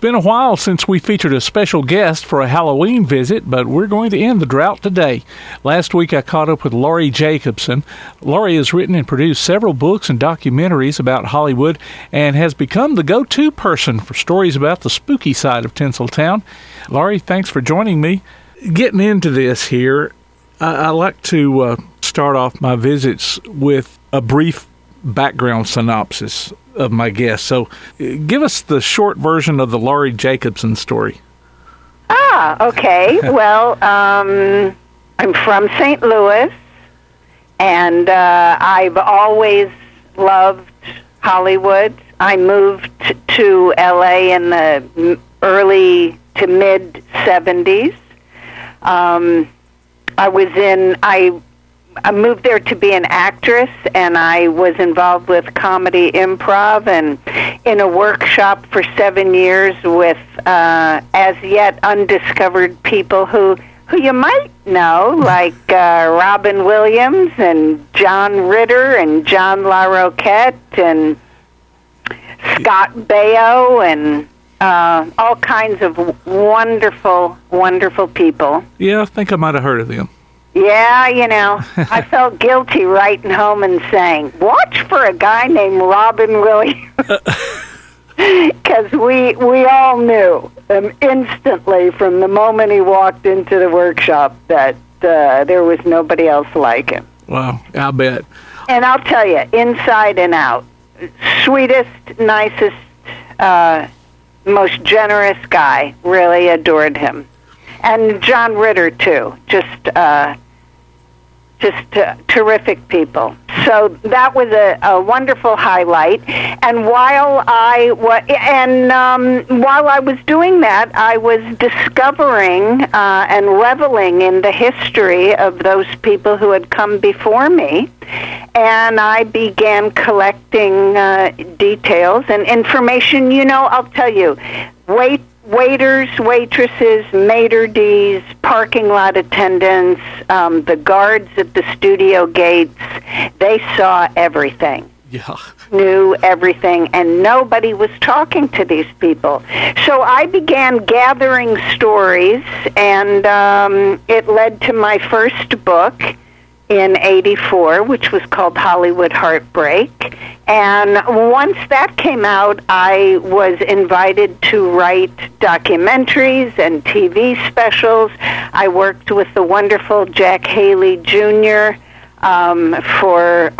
been a while since we featured a special guest for a Halloween visit, but we're going to end the drought today. Last week I caught up with Laurie Jacobson. Laurie has written and produced several books and documentaries about Hollywood and has become the go-to person for stories about the spooky side of Tinseltown. Laurie, thanks for joining me. Getting into this here, I like to start off my visits with a brief background synopsis of my guest. So give us the short version of the Laurie Jacobson story. Okay. Well, I'm from St. Louis, and I've always loved Hollywood. I moved to L.A. in the early to mid-'70s. I moved there to be an actress, and I was involved with comedy improv and in a workshop for 7 years with as yet undiscovered people who you might know, like Robin Williams and John Ritter and John LaRoquette and Scott Baio and all kinds of wonderful, wonderful people. Yeah, I think I might have heard of them. Yeah, I felt guilty writing home and saying, watch for a guy named Robin Williams. Because we all knew instantly from the moment he walked into the workshop that there was nobody else like him. Wow, I'll bet. And I'll tell you, inside and out, sweetest, nicest, most generous guy. Really adored him. And John Ritter, too. Just terrific people. So that was a wonderful highlight. And while I was doing that, I was discovering and reveling in the history of those people who had come before me. And I began collecting details and information. I'll tell you, waiters, waitresses, maitre d's, parking lot attendants, the guards at the studio gates, they saw everything. Yeah. Knew everything, and nobody was talking to these people. So I began gathering stories, and it led to my first book in '84, which was called Hollywood Heartbreak. And once that came out, I was invited to write documentaries and TV specials. I worked with the wonderful Jack Haley Jr. For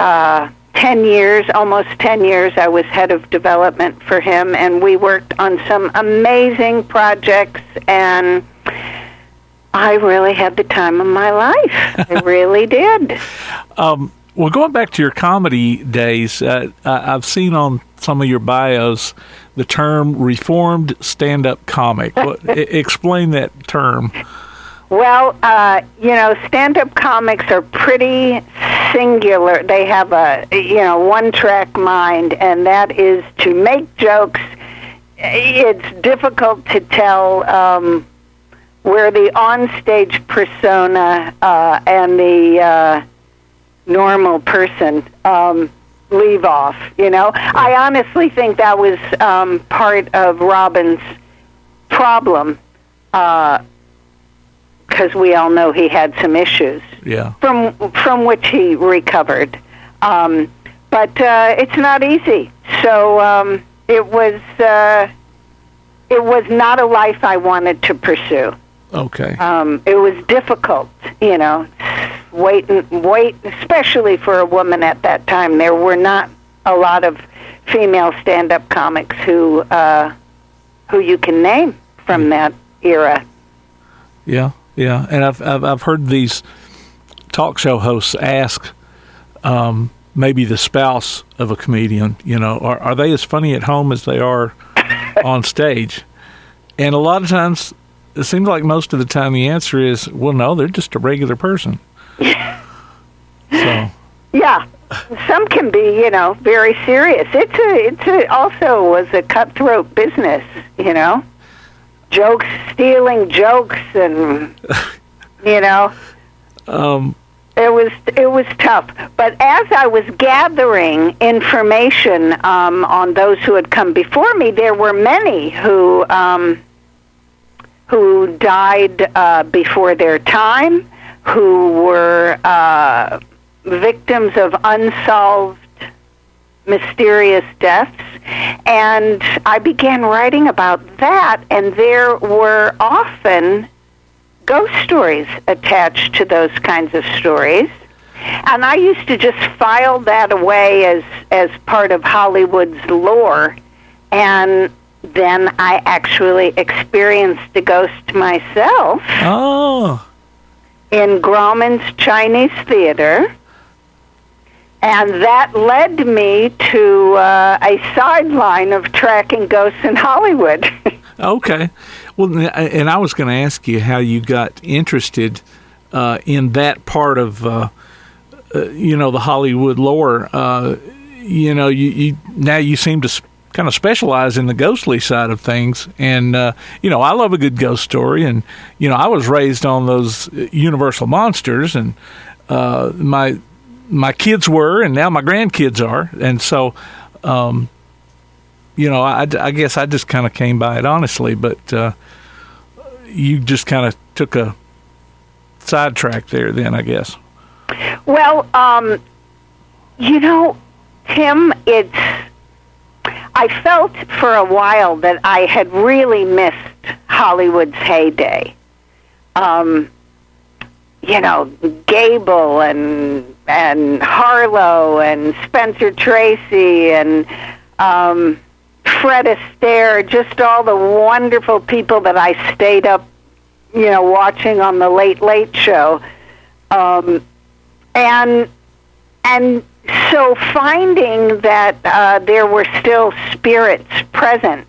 10 years, almost 10 years. I was head of development for him, and we worked on some amazing projects, and I really had the time of my life. I really did. Well, going back to your comedy days, I've seen on some of your bios the term reformed stand-up comic. Explain that term. Well, stand-up comics are pretty singular. They have a, one-track mind, and that is to make jokes. It's difficult to tell where the onstage persona and the normal person leave off, I honestly think that was part of Robin's problem, because we all know he had some issues from which he recovered. But it's not easy. So it was not a life I wanted to pursue. Okay. It was difficult, wait, especially for a woman at that time. There were not a lot of female stand-up comics who you can name from that era. Yeah, and I've heard these talk show hosts ask maybe the spouse of a comedian, are they as funny at home as they are on stage? And a lot of times, it seems like most of the time the answer is, well, no, they're just a regular person. So. Yeah, some can be, very serious. It's also was a cutthroat business, stealing jokes, and It was tough. But as I was gathering information on those who had come before me, there were many who died before their time, who were victims of unsolved mysterious deaths, and I began writing about that, and there were often ghost stories attached to those kinds of stories. And I used to just file that away as part of Hollywood's lore, and then I actually experienced a ghost myself. Oh. In Grauman's Chinese Theater, and that led me to a sideline of tracking ghosts in Hollywood. Okay. Well, and I was going to ask you how you got interested in that part of, the Hollywood lore. You now you seem to kind of specialize in the ghostly side of things. And, I love a good ghost story. And, I was raised on those Universal monsters, and my kids were, and now my grandkids are. And so, I guess I just kind of came by it honestly, but you just kind of took a sidetrack there then, I guess. Well, Tim, I felt for a while that I had really missed Hollywood's heyday. Gable and Harlow and Spencer Tracy and Fred Astaire, just all the wonderful people that I stayed up, watching on the Late Late Show. And so finding that there were still spirits present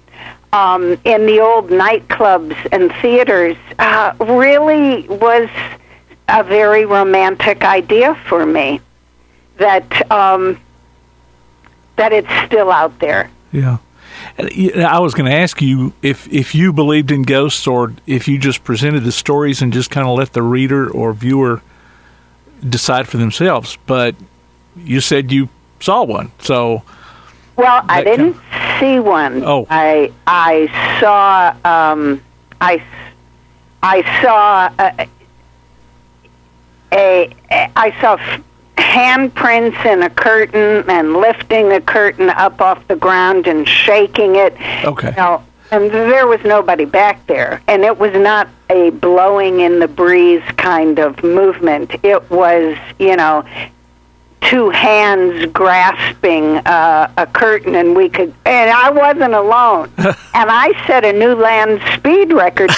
in the old nightclubs and theaters really was a very romantic idea for me, that it's still out there. Yeah. I was going to ask you if you believed in ghosts, or if you just presented the stories and just kind of let the reader or viewer decide for themselves. But you said you saw one, so. Well, I didn't see one. Oh. I saw handprints in a curtain and lifting the curtain up off the ground and shaking it. Okay. And there was nobody back there. And it was not a blowing in the breeze kind of movement. It was, two hands grasping a curtain, and I wasn't alone. And I set a new land speed record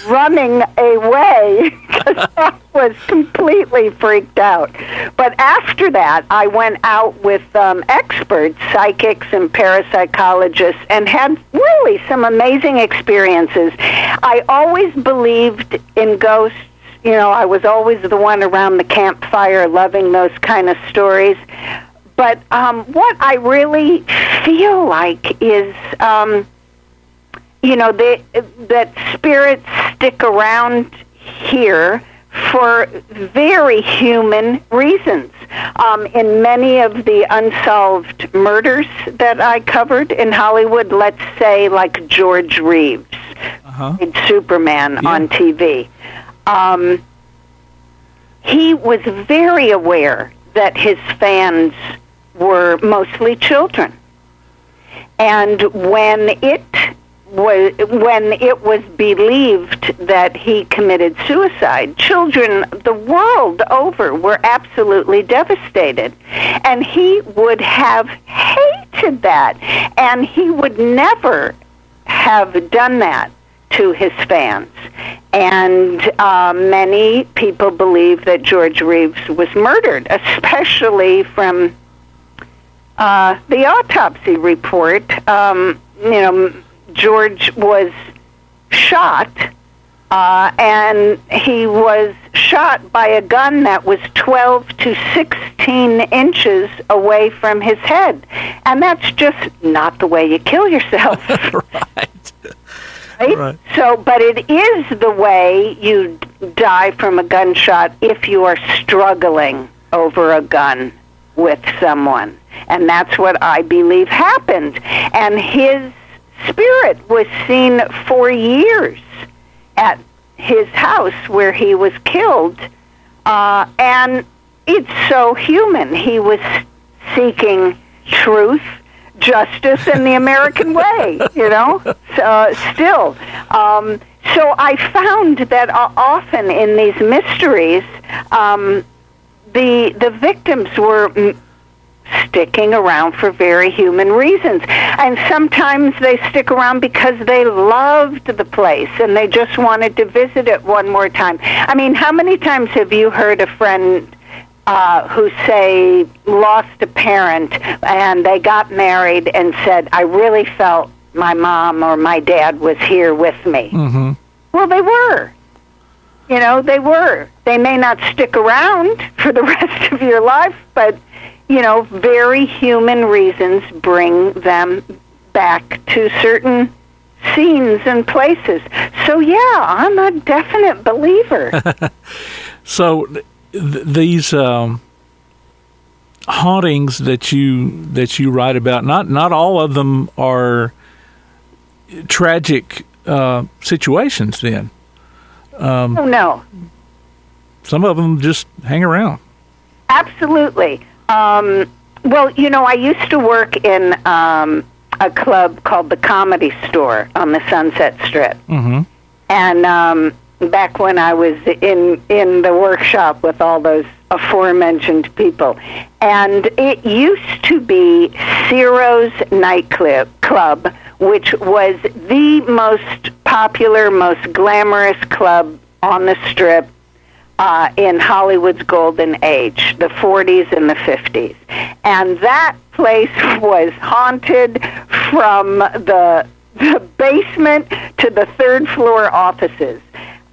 running away because I was completely freaked out. But after that, I went out with experts, psychics and parapsychologists, and had really some amazing experiences. I always believed in ghosts. I was always the one around the campfire loving those kind of stories. But what I really feel like is, that spirits stick around here for very human reasons. In many of the unsolved murders that I covered in Hollywood, let's say like George Reeves, Superman on TV, he was very aware that his fans were mostly children. And when it was believed that he committed suicide, children the world over were absolutely devastated. And he would have hated that. And he would never have done that to his fans. And many people believe that George Reeves was murdered, especially from the autopsy report. George was shot, and he was shot by a gun that was 12 to 16 inches away from his head. And that's just not the way you kill yourself. Right. Right? So, but it is the way you die from a gunshot if you are struggling over a gun with someone. And that's what I believe happened. And his spirit was seen for years at his house where he was killed. And it's so human. He was seeking truth, justice, and the American way, still. So I found that often in these mysteries, the victims were sticking around for very human reasons. And sometimes they stick around because they loved the place and they just wanted to visit it one more time. I mean, how many times have you heard a friend who, say, lost a parent and they got married and said, I really felt my mom or my dad was here with me? Mm-hmm. Well, they were. They were. They may not stick around for the rest of your life, but very human reasons bring them back to certain scenes and places. So, yeah, I'm a definite believer. So, these hauntings that you write about, not all of them are tragic situations. Then, oh no, some of them just hang around. Absolutely. Well, I used to work in a club called the Comedy Store on the Sunset Strip. Mm-hmm. And back when I was in the workshop with all those aforementioned people. And it used to be Ciro's nightclub, which was the most popular, most glamorous club on the Strip in Hollywood's golden age, the 40s and the 50s. And that place was haunted from the basement to the third floor offices,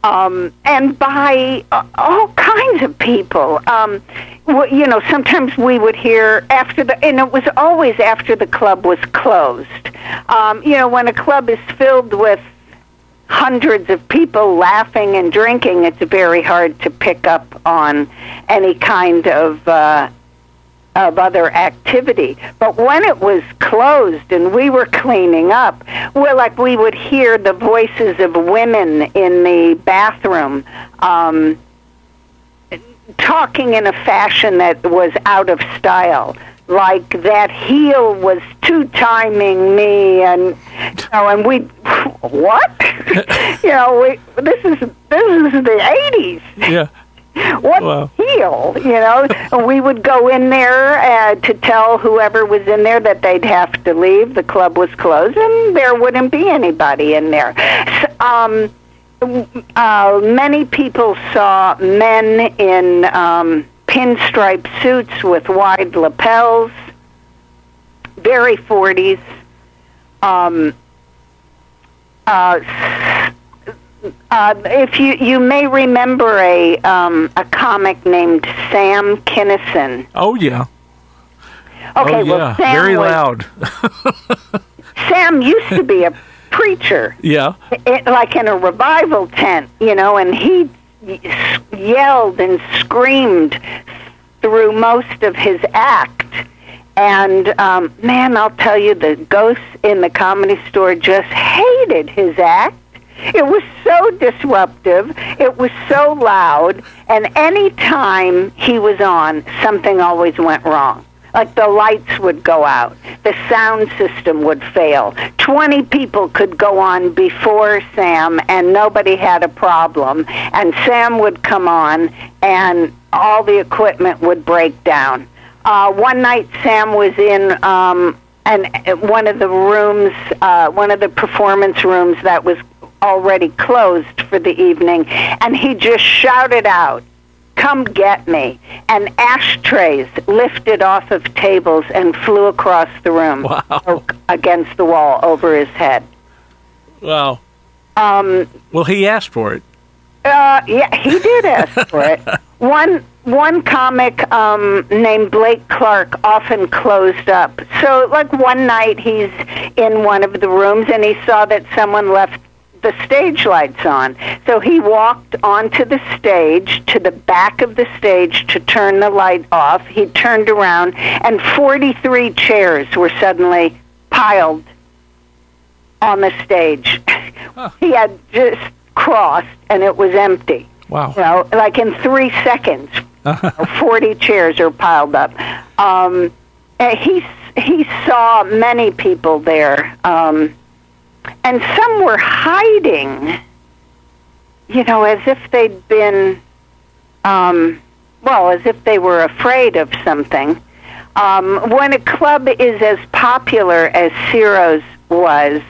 and by all kinds of people. Sometimes we would hear and it was always after the club was closed. When a club is filled with hundreds of people laughing and drinking, it's very hard to pick up on any kind of other activity. But when it was closed and we were cleaning up, we would hear the voices of women in the bathroom talking in a fashion that was out of style. Like that heel was two-timing me, and we what? This is the 80s. Yeah. What heel? And we would go in there to tell whoever was in there that they'd have to leave. The club was closed, and there wouldn't be anybody in there. Many people saw men in pinstripe suits with wide lapels, very 40s. If you may remember a comic named Sam Kinison. Oh yeah. Okay, well, Sam very loud. Sam used to be a preacher. Yeah. Like in a revival tent, and he yelled and screamed through most of his act. And, man, I'll tell you, the ghosts in the Comedy Store just hated his act. It was so disruptive. It was so loud. And any time he was on, something always went wrong. Like the lights would go out. The sound system would fail. 20 people could go on before Sam, and nobody had a problem. And Sam would come on, and all the equipment would break down. One night, Sam was in one of the rooms, one of the performance rooms that was already closed for the evening, and he just shouted out, "Come get me!" And ashtrays lifted off of tables and flew across the room. Wow. Against the wall over his head. Wow. Well, he asked for it. Yeah, he did ask for it. One comic named Blake Clark often closed up. So, like one night he's in one of the rooms and he saw that someone left the stage lights on. So he walked onto the stage, to the back of the stage to turn the light off. He turned around, and 43 chairs were suddenly piled on the stage. Huh. He had just crossed, and it was empty. Wow. You know, like in 3 seconds, 40 chairs are piled up. And he saw many people there, and some were hiding, you know, as if they'd been, as if they were afraid of something. When a club is as popular as Ciro's was,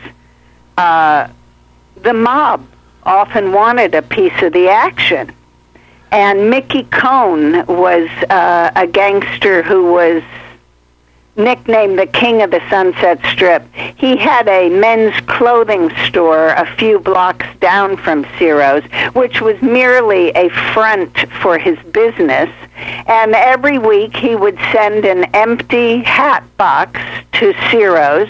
the mob often wanted a piece of the action. And Mickey Cohn was a gangster who was nicknamed the King of the Sunset Strip. He had a men's clothing store a few blocks down from Ciro's, which was merely a front for his business. And every week he would send an empty hat box to Ciro's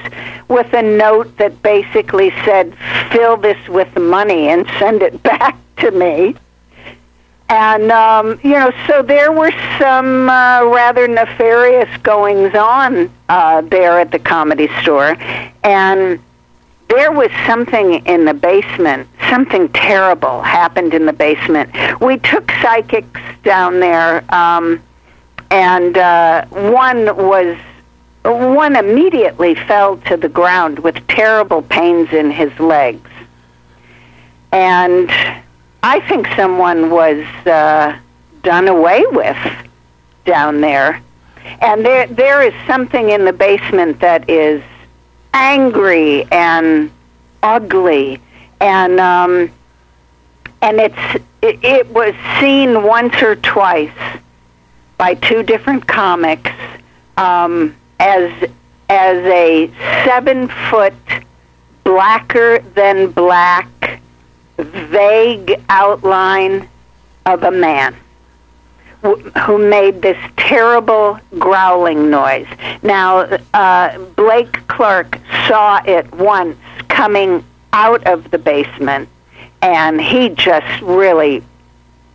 with a note that basically said, "Fill this with money and send it back to me." And, so there were some rather nefarious goings-on there at the Comedy Store. And there was something in the basement. Something terrible happened in the basement. We took psychics down there, and one immediately fell to the ground with terrible pains in his legs. And I think someone was done away with down there. And there is something in the basement that is angry and ugly, and it was seen once or twice by 2 different comics as a 7-foot, blacker than black, vague outline of a man who made this terrible growling noise. Now, Blake Clark saw it once coming out of the basement, and he just really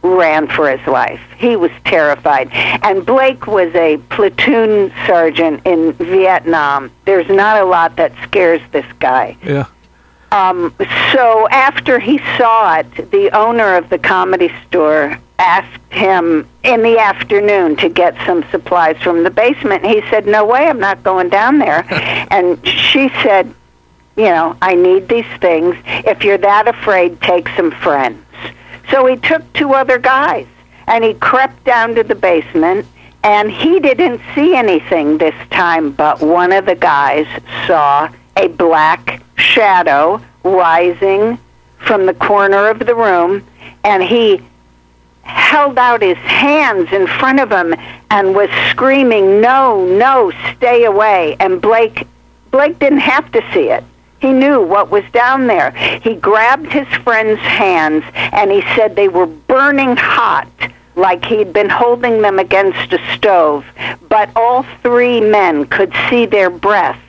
ran for his life. He was terrified. And Blake was a platoon sergeant in Vietnam. There's not a lot that scares this guy. Yeah. So after he saw it, the owner of the Comedy Store asked him in the afternoon to get some supplies from the basement. He said, "No way, I'm not going down there." And she said, "I need these things. If you're that afraid, take some friends." So he took 2 other guys, and he crept down to the basement, and he didn't see anything this time, but one of the guys saw a black shadow rising from the corner of the room, and he held out his hands in front of him and was screaming, "No, stay away." And Blake didn't have to see it. He knew what was down there. He grabbed his friend's hands, and he said they were burning hot, like he'd been holding them against a stove. But all 3 men could see their breath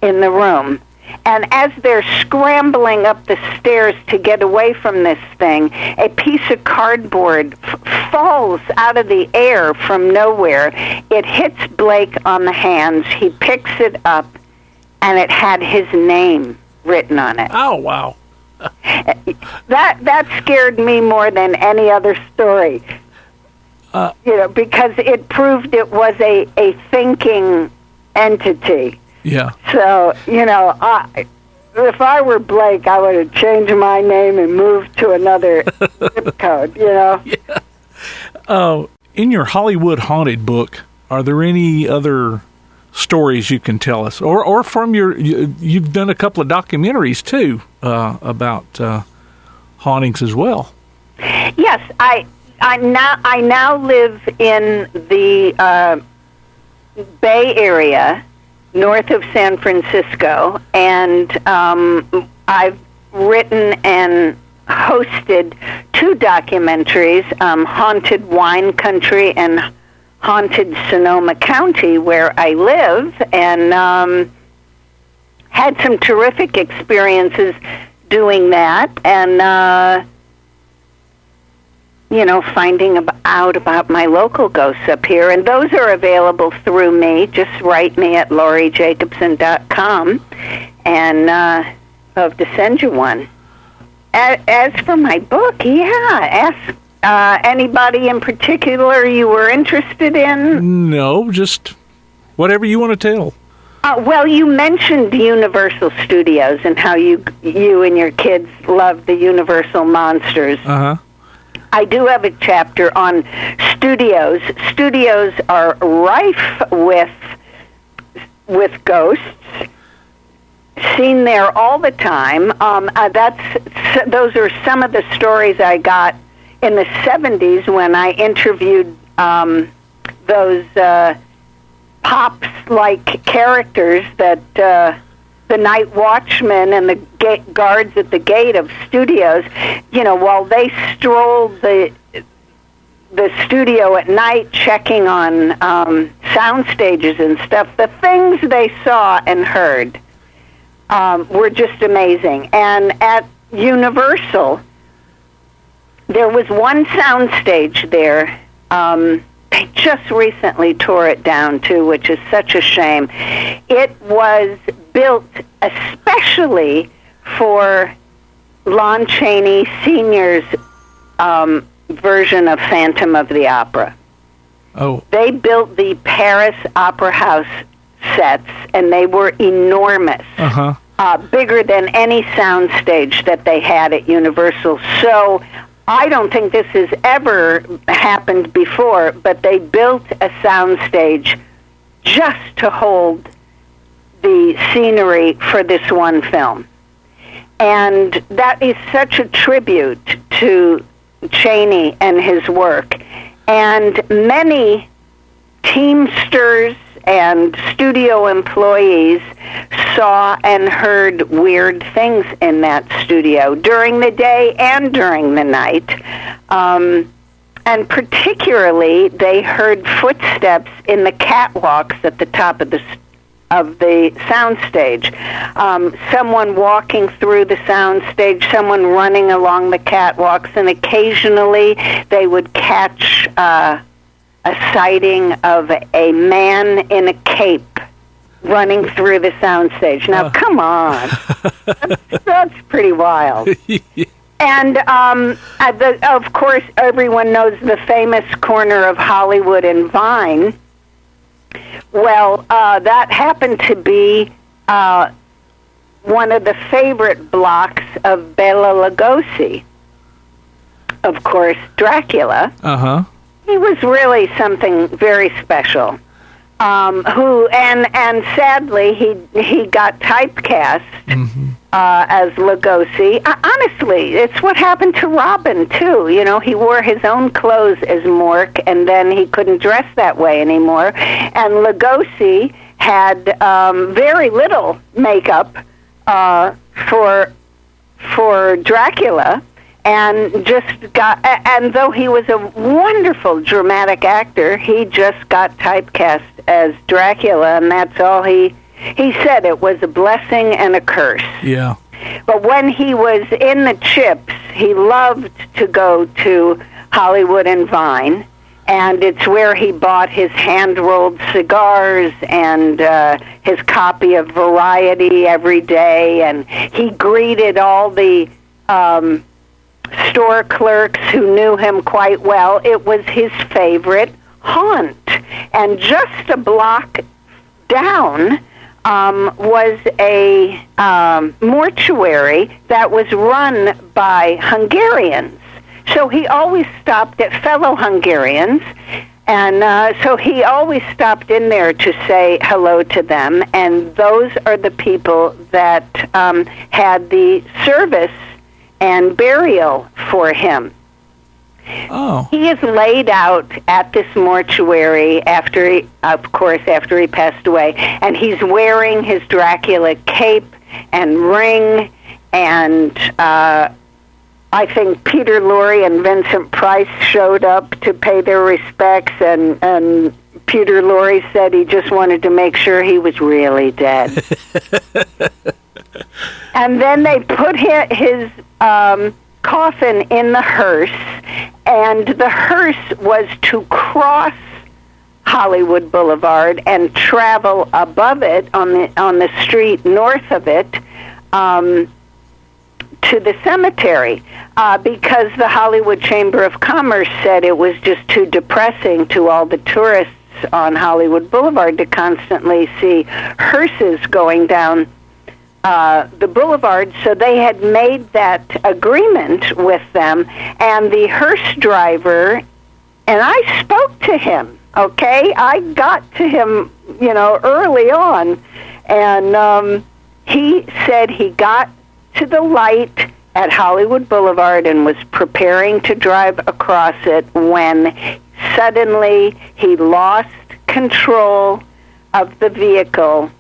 in the room. And as they're scrambling up the stairs to get away from this thing, a piece of cardboard falls out of the air from nowhere. It hits Blake on the hands. He picks it up, and it had his name written on it. Oh, wow. That scared me more than any other story. Because it proved it was a thinking entity. Yeah. So, if I were Blake, I would have changed my name and moved to another zip code, Yeah. In your Hollywood Haunted book, are there any other stories you can tell us? Or from you've done a couple of documentaries, too, about hauntings as well. Yes, I now live in the Bay Area, north of San Francisco, and I've written and hosted 2 documentaries, Haunted Wine Country and Haunted Sonoma County, where I live, and had some terrific experiences doing that. And finding out about my local ghosts up here. And those are available through me. Just write me at lauriejacobson.com, and love to send you one. As for my book, ask anybody in particular you were interested in? No, just whatever you want to tell. Well, you mentioned Universal Studios and how you and your kids love the Universal monsters. Uh-huh. I do have a chapter on studios. Studios are rife with ghosts, seen there all the time. Those are some of the stories I got in the 70s when I interviewed those pops-like characters that the night watchman and the guards at the gate of studios, while they strolled the studio at night checking on sound stages and stuff, the things they saw and heard were just amazing. And at Universal, there was one sound stage there. They just recently tore it down, too, which is such a shame. It was built especially for Lon Chaney Sr.'s version of Phantom of the Opera. Oh. They built the Paris Opera House sets, and they were enormous. Uh-huh. Bigger than any sound stage that they had at Universal. So I don't think this has ever happened before, but they built a sound stage just to hold the scenery for this one film. And that is such a tribute to Chaney and his work. And many Teamsters and studio employees saw and heard weird things in that studio during the day and during the night. And particularly, they heard footsteps in the catwalks at the top of the soundstage. Someone walking through the soundstage, someone running along the catwalks, and occasionally they would catch a sighting of a man in a cape running through the soundstage. Now, come on. That's pretty wild. And, of course, everyone knows the famous corner of Hollywood and Vine. Well, that happened to be one of the favorite blocks of Bela Lugosi. Of course, Dracula. Uh-huh. He was really something very special. And sadly he got typecast as Lugosi. Honestly, it's what happened to Robin too. He wore his own clothes as Mork, and then he couldn't dress that way anymore. And Lugosi had very little makeup for Dracula. And and though he was a wonderful dramatic actor, he just got typecast as Dracula, and that's all he said. It was a blessing and a curse. Yeah. But when he was in the Chips, he loved to go to Hollywood and Vine, and it's where he bought his hand-rolled cigars and his copy of Variety every day, and he greeted all the store clerks who knew him quite well. It was his favorite haunt. And just a block down was a mortuary that was run by Hungarians. So he always stopped at fellow Hungarians, and so he always stopped in there to say hello to them, and those are the people that had the service and burial for him. Oh. He is laid out at this mortuary after he passed away, and he's wearing his Dracula cape and ring, and I think Peter Lorre and Vincent Price showed up to pay their respects, and Peter Lorre said he just wanted to make sure he was really dead. And then they put his coffin in the hearse, And the hearse was to cross Hollywood Boulevard and travel above it on the street north of it to the cemetery, because the Hollywood Chamber of Commerce said it was just too depressing to all the tourists on Hollywood Boulevard to constantly see hearses going down the boulevard. So they had made that agreement with them, and the hearse driver, and I spoke to him, okay? I got to him, early on, and he said he got to the light at Hollywood Boulevard and was preparing to drive across it when suddenly he lost control of the vehicle,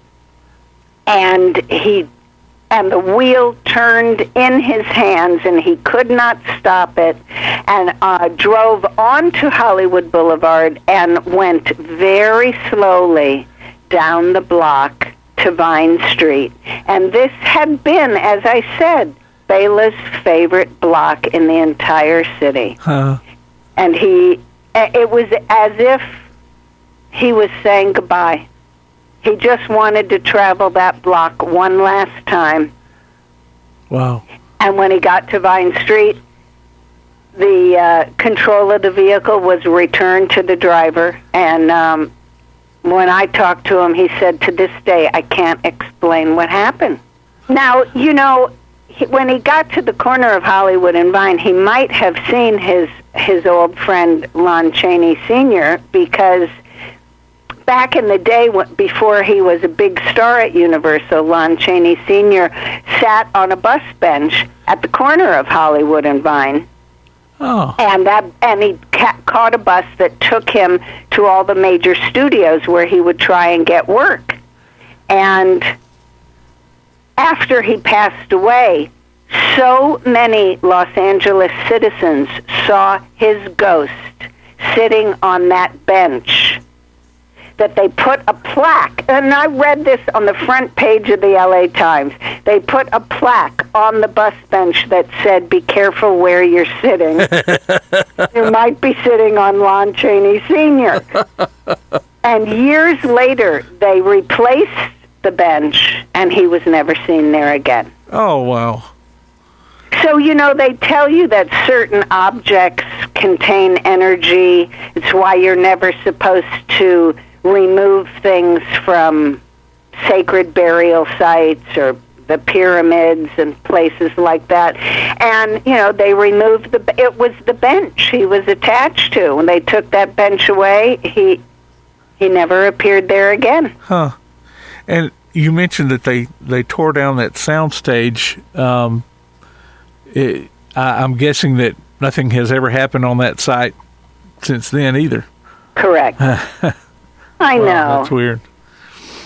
and the wheel turned in his hands, and he could not stop it, and drove onto Hollywood Boulevard and went very slowly down the block to Vine Street. And this had been, as I said, Bela's favorite block in the entire city. Huh. And it was as if he was saying goodbye. He just wanted to travel that block one last time. Wow. And when he got to Vine Street, the control of the vehicle was returned to the driver. And when I talked to him, he said, to this day, I can't explain what happened. Now, when he got to the corner of Hollywood and Vine, he might have seen his old friend Lon Chaney Sr., because back in the day, before he was a big star at Universal, Lon Chaney Sr. sat on a bus bench at the corner of Hollywood and Vine. Oh. And he caught a bus that took him to all the major studios where he would try and get work. And after he passed away, so many Los Angeles citizens saw his ghost sitting on that bench that they put a plaque, and I read this on the front page of the LA Times. They put a plaque on the bus bench that said, "Be careful where you're sitting. You might be sitting on Lon Chaney Sr." And years later, they replaced the bench, and he was never seen there again. Oh, wow. So, they tell you that certain objects contain energy. It's why you're never supposed to remove things from sacred burial sites or the pyramids and places like that. And, they removed it was the bench he was attached to. When they took that bench away, he never appeared there again. Huh. And you mentioned that they tore down that soundstage. I'm guessing that nothing has ever happened on that site since then either. Correct. I know. That's weird.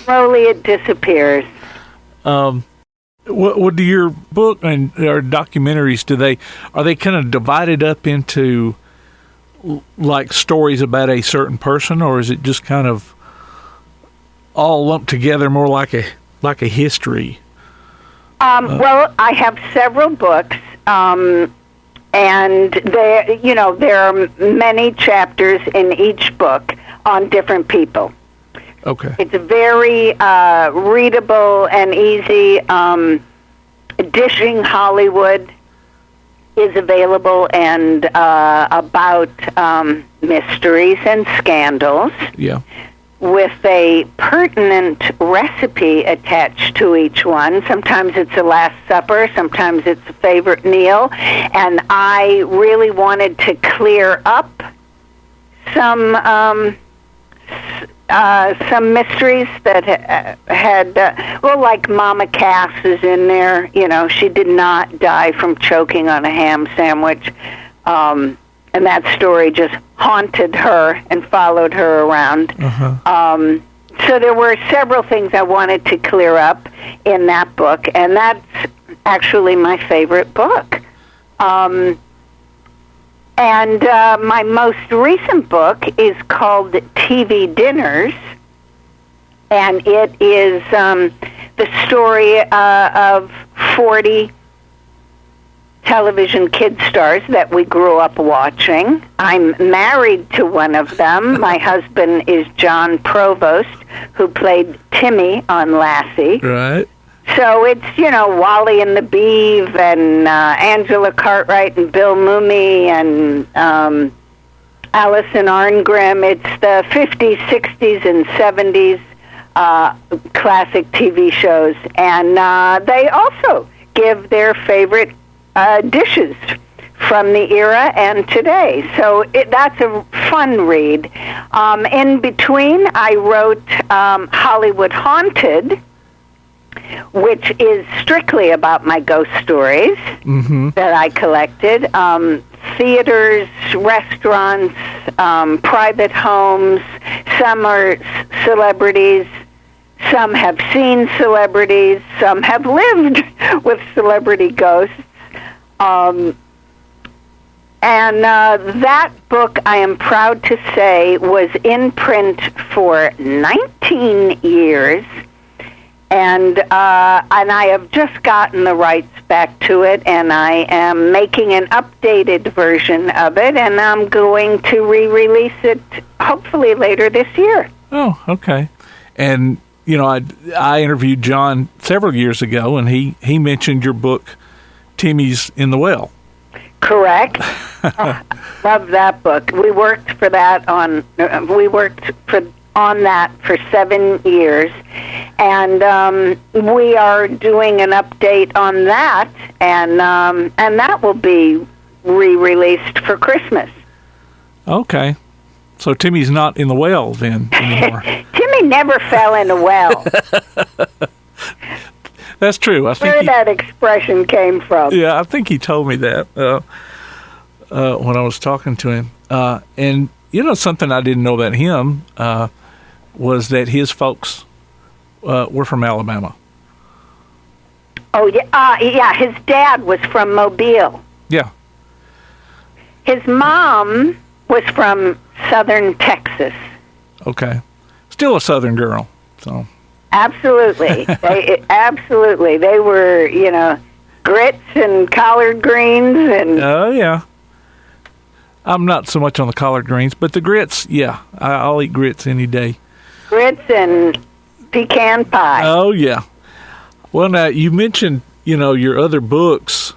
Slowly it disappears. What do your book and or documentaries, are they kind of divided up into like stories about a certain person, or is it just kind of all lumped together more like a history? Well, I have several books, and there are many chapters in each book on different people. Okay. It's very readable and easy. Dishing Hollywood is available, and about mysteries and scandals. Yeah. With a pertinent recipe attached to each one. Sometimes it's a Last Supper, sometimes it's a favorite meal, and I really wanted to clear up some mysteries that had, like Mama Cass is in there. She did not die from choking on a ham sandwich. And that story just haunted her and followed her around. Uh-huh. So there were several things I wanted to clear up in that book, and that's actually my favorite book. And my most recent book is called TV Dinners, and it is the story of 40 television kid stars that we grew up watching. I'm married to one of them. My husband is John Provost, who played Timmy on Lassie. Right. So it's, Wally and the Beeve and Angela Cartwright and Bill Mumy and Alison Arngrim. It's the 50s, 60s, and 70s classic TV shows. And they also give their favorite dishes from the era and today. So that's a fun read. In between, I wrote Hollywood Haunted, which is strictly about my ghost stories that I collected. Theaters, restaurants, private homes. Some are celebrities. Some have seen celebrities. Some have lived with celebrity ghosts. And that book, I am proud to say, was in print for 19 years. And I have just gotten the rights back to it, and I am making an updated version of it, and I'm going to re-release it hopefully later this year. Oh, okay. And, I interviewed John several years ago, and he mentioned your book, Timmy's in the Well. Correct. Love that book. We worked on that for 7 years, and we are doing an update on that, and that will be re-released for Christmas. Okay, so Timmy's not in the well then anymore. Timmy never fell in a well. That's true. I think where that expression came from. Yeah, I think he told me that when I was talking to him. And something I didn't know about him was that his folks were from Alabama. Oh, yeah. Yeah, his dad was from Mobile. Yeah. His mom was from southern Texas. Okay. Still a southern girl, so. Absolutely. Absolutely. They were, grits and collard greens and... Oh, yeah. I'm not so much on the collard greens, but the grits, yeah. I'll eat grits any day. Grits and pecan pie. Oh, yeah. Well, now, you mentioned, your other books.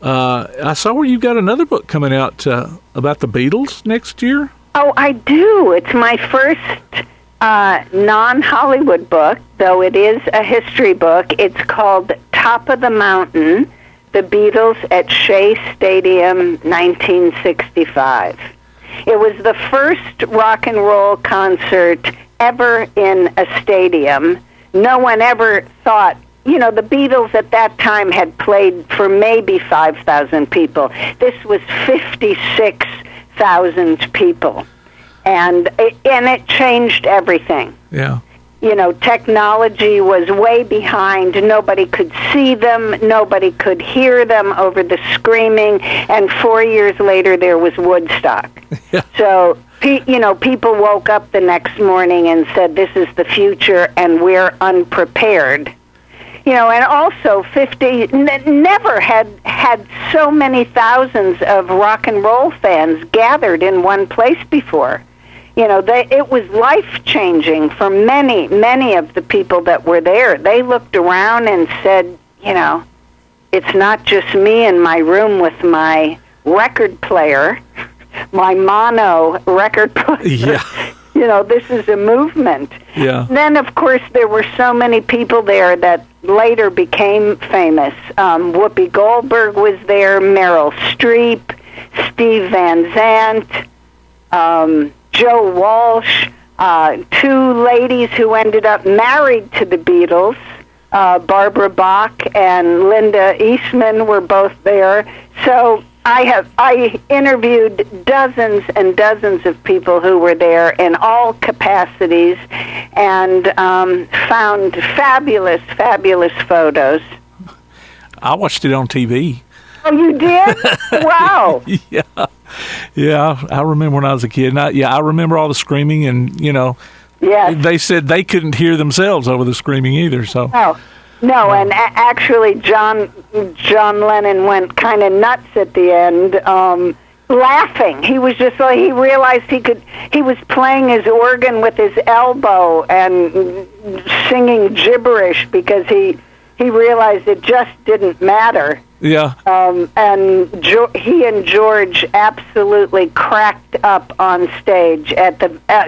I saw where you got another book coming out about the Beatles next year. Oh, I do. It's my first non-Hollywood book, though it is a history book. It's called Top of the Mountain, The Beatles at Shea Stadium, 1965. It was the first rock and roll concert ever in a stadium. No one ever thought, the Beatles at that time had played for maybe 5,000 people. This was 56,000 people. And it changed everything. Yeah. Technology was way behind. Nobody could see them. Nobody could hear them over the screaming. And 4 years later, there was Woodstock. Yeah. So, people woke up the next morning and said, this is the future, and we're unprepared. And also never had so many thousands of rock and roll fans gathered in one place before. It was life-changing for many, many of the people that were there. They looked around and said, it's not just me in my room with my record player, my mono record player. Yeah. This is a movement. Yeah. Then, of course, there were so many people there that later became famous. Whoopi Goldberg was there, Meryl Streep, Steve Van Zandt, Joe Walsh, two ladies who ended up married to the Beatles, Barbara Bach and Linda Eastman were both there. So I interviewed dozens and dozens of people who were there in all capacities and found fabulous, fabulous photos. I watched it on TV. Oh, you did? Wow. Yeah, I remember when I was a kid. And I remember all the screaming and, Yes. they said they couldn't hear themselves over the screaming either. So. No, and actually, John Lennon went kind of nuts at the end, laughing. He was just like, he realized he was playing his organ with his elbow and singing gibberish because he realized it just didn't matter. Yeah. And he and George absolutely cracked up on stage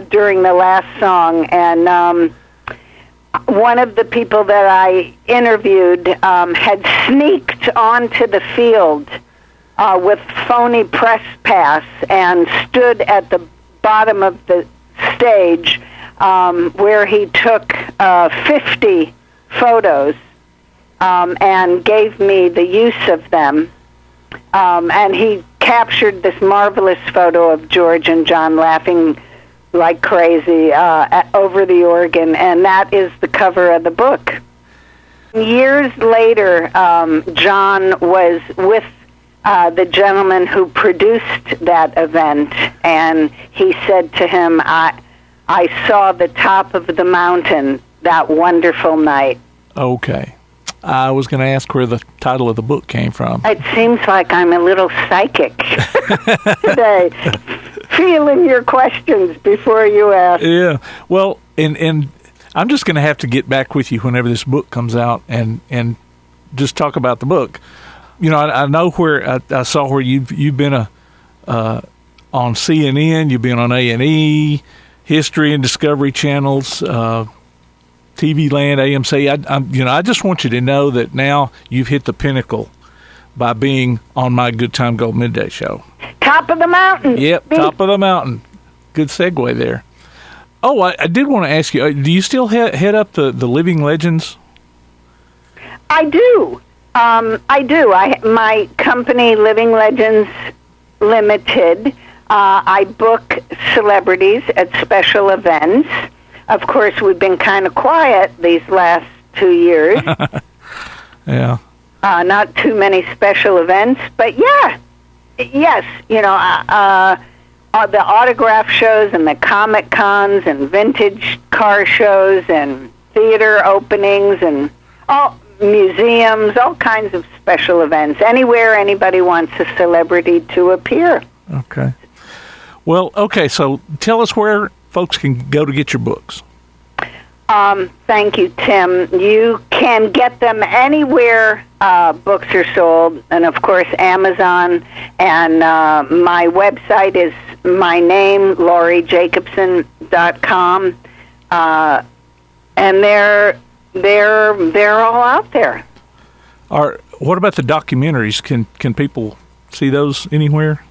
during the last song, and one of the people that I interviewed had sneaked onto the field with phony press pass and stood at the bottom of the stage where he took 50 photos and gave me the use of them. And he captured this marvelous photo of George and John laughing like crazy over the organ, and that is the cover of the book. Years later, John was with the gentleman who produced that event, and he said to him, I saw the top of the mountain that wonderful night. Okay. I was going to ask where the title of the book came from. It seems like I'm a little psychic today, feeling your questions before you ask. Yeah. Well, and I'm just going to have to get back with you whenever this book comes out and just talk about the book. You know, I know where I saw where you've been on CNN, you've been on A&E, History and Discovery channels, TV Land, AMC. I just want you to know that now you've hit the pinnacle by being on my Good Time Gold Midday show. Top of the mountain. Yep, top of the mountain. Good segue there. Oh, I did want to ask you, do you still head up the Living Legends? I do. I do. My company, Living Legends Limited, I book celebrities at special events. Of course, we've been kind of quiet these last 2 years. Yeah. Not too many special events, but yes, you know, the autograph shows and the Comic Cons and vintage car shows and theater openings and all museums, all kinds of special events. Anywhere anybody wants a celebrity to appear. Okay. Well, okay, so tell us where folks can go to get your books. Thank you, Tim. You can get them anywhere books are sold, and of course Amazon. And my website is my name, lauriejacobson.com, and they're all out there. What about the documentaries? Can people see those anywhere?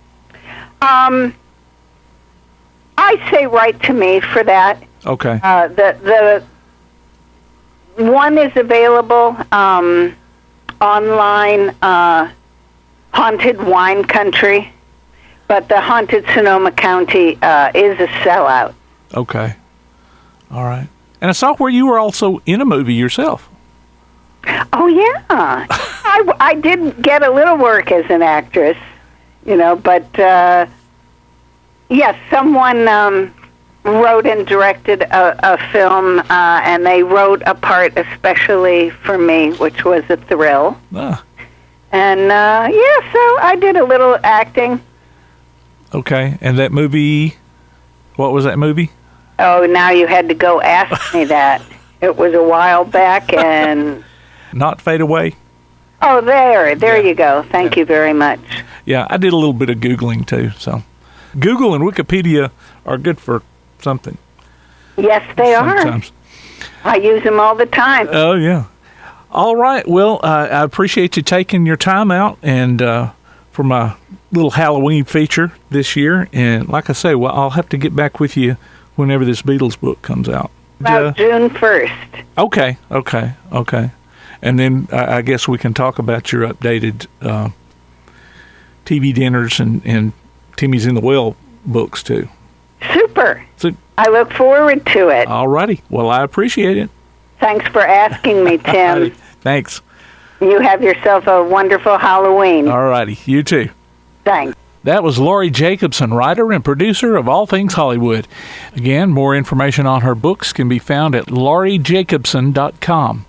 I say write to me for that. Okay. The one is available online, Haunted Wine Country, but the Haunted Sonoma County is a sellout. Okay. All right. And I saw where you were also in a movie yourself. Oh, yeah. I did get a little work as an actress, you know, but yes, someone wrote and directed a film, and they wrote a part especially for me, which was a thrill. Ah. And, yeah, so I did a little acting. Okay. And that movie, what was that movie? Oh, now you had to go ask me that. It was a while back, and... Not Fade Away? Oh, there you go. Thank you very much. Yeah, I did a little bit of Googling, too, so... Google and Wikipedia are good for something. Yes, they sometimes. are. I use them all the time. Oh, yeah. All right. Well, I appreciate you taking your time out and for my little Halloween feature this year. And like I say, well, I'll have to get back with you whenever this Beatles book comes out. About June 1st. Okay. And then I guess we can talk about your updated TV dinners and Timmy's in the Well books, too. Super. So, I look forward to it. All righty. Well, I appreciate it. Thanks for asking me, Tim. Thanks. You have yourself a wonderful Halloween. All righty. You too. Thanks. That was Laurie Jacobson, writer and producer of All Things Hollywood. Again, more information on her books can be found at lauriejacobson.com.